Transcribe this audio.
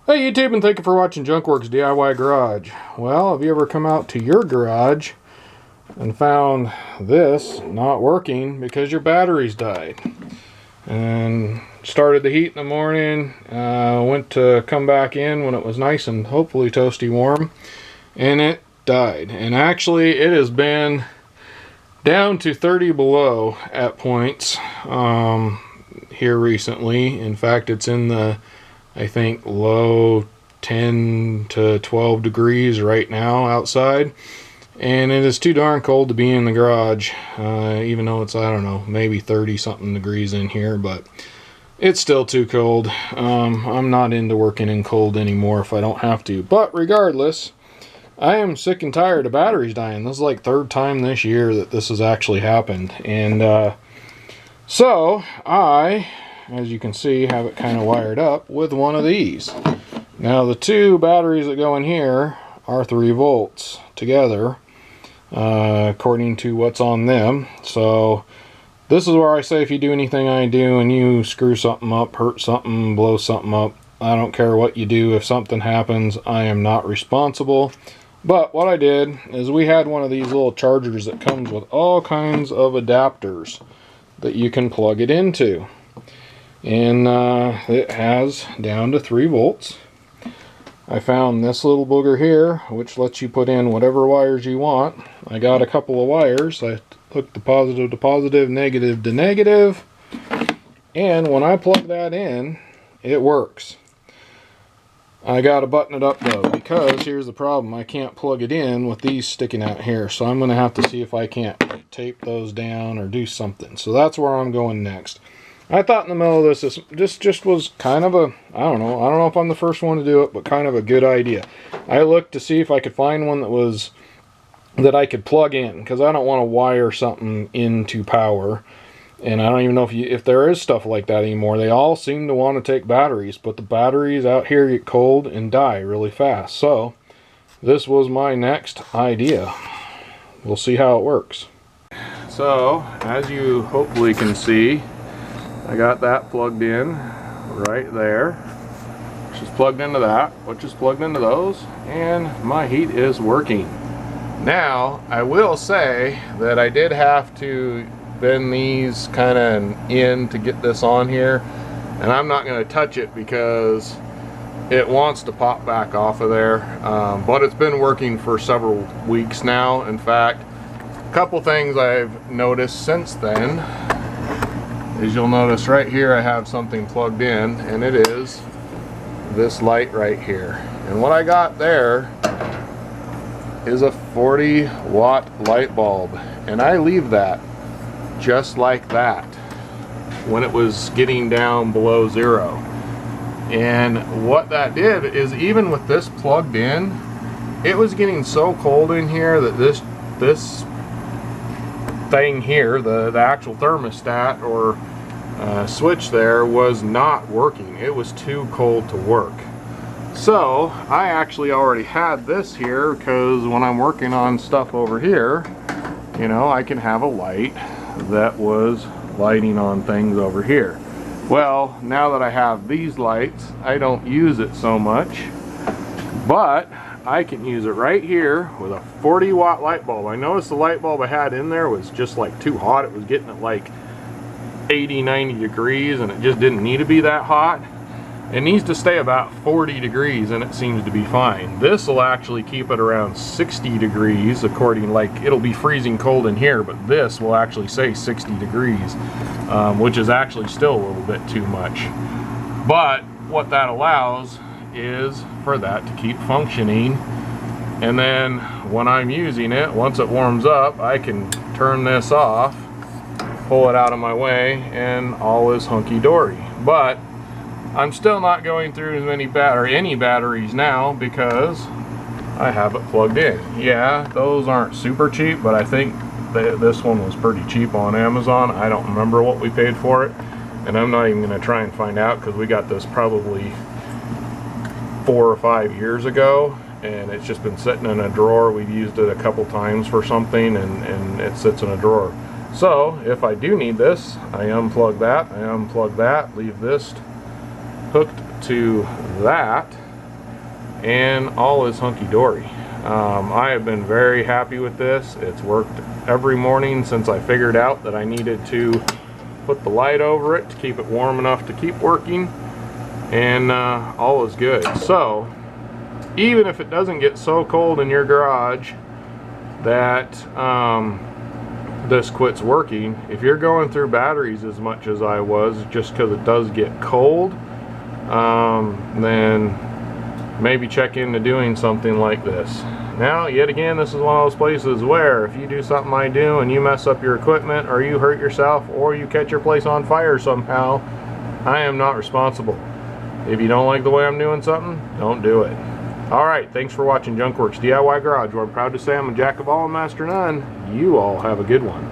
Hey YouTube, and thank you for watching Junkworks DIY Garage. Well, have you ever come out to your garage and found this not working because your batteries died? And started the heat in the morning, went to come back in when it was nice and hopefully toasty warm, and it died. And actually it has been down to 30 below at points here recently. In fact, it's in the, I think, low 10 to 12 degrees right now outside, and it is too darn cold to be in the garage, even though it's, I don't know, maybe 30 something degrees in here, but it's still too cold. I'm not into working in cold anymore if I don't have to. But regardless, I am sick and tired of batteries dying. This is like third time this year that this has actually happened, and so I, as you can see, have it kind of wired up with one of these. Now the two batteries that go in here are 3 volts together, according to what's on them. So this is where I say, if you do anything I do and you screw something up, hurt something, blow something up, I don't care what you do. If something happens, I am not responsible. But what I did is, we had one of these little chargers that comes with all kinds of adapters that you can plug it into. And it has down to 3 volts. I found this little booger here, which lets you put in whatever wires you want. I got a couple of wires. I hooked the positive to positive, negative to negative, and when I plug that in, it works. I gotta button it up though, because here's the problem: I can't plug it in with these sticking out here, so I'm gonna have to see if I can't tape those down or do something. So that's where I'm going next. I thought in the middle of this just was kind of a, I don't know if I'm the first one to do it, but kind of a good idea. I looked to see if I could find one that I could plug in, because I don't want to wire something into power. And I don't even know if there is stuff like that anymore. They all seem to want to take batteries, but the batteries out here get cold and die really fast. So this was my next idea. We'll see how it works. So as you hopefully can see, I got that plugged in right there, which is plugged into that, which is plugged into those, and my heat is working. Now, I will say that I did have to bend these kind of in to get this on here, and I'm not going to touch it because it wants to pop back off of there, but it's been working for several weeks now. In fact, a couple things I've noticed since then is, you'll notice right here I have something plugged in, and it is this light right here. And what I got there is a 40-watt light bulb, and I leave that just like that when it was getting down below 0. And what that did is, even with this plugged in, it was getting so cold in here that this thing here, the actual thermostat or switch there, was not working. It was too cold to work. So I actually already had this here, because when I'm working on stuff over here, you know, I can have a light that was lighting on things over here. Well, now that I have these lights, I don't use it so much, but I can use it right here with a 40-watt light bulb. I noticed the light bulb I had in there was just like too hot. It was getting at like 80-90 degrees, and it just didn't need to be that hot. It needs to stay about 40 degrees, and it seems to be fine. This will actually keep it around 60 degrees, according, like, it'll be freezing cold in here, but this will actually say 60 degrees, which is actually still a little bit too much. But what that allows is for that to keep functioning, and then when I'm using it, once it warms up, I can turn this off, pull it out of my way, and all is hunky-dory. But I'm still not going through as many any batteries now, because I have it plugged in. Yeah, those aren't super cheap, but I think this one was pretty cheap on Amazon. I don't remember what we paid for it, and I'm not even going to try and find out, because we got this probably 4 or 5 years ago, and it's just been sitting in a drawer. We've used it a couple times for something, and it sits in a drawer. So if I do need this, I unplug that, leave this hooked to that, and all is hunky-dory. I have been very happy with this. It's worked every morning since I figured out that I needed to put the light over it to keep it warm enough to keep working, and all is good. So even if it doesn't get so cold in your garage that this quits working, if you're going through batteries as much as I was just because it does get cold, then maybe check into doing something like this. Now, yet again, this is one of those places where if you do something I do and you mess up your equipment, or you hurt yourself, or you catch your place on fire somehow, I am not responsible. If you don't like the way I'm doing something, don't do it. Alright, thanks for watching Junkworks DIY Garage, where I'm proud to say I'm a jack of all and master none. You all have a good one.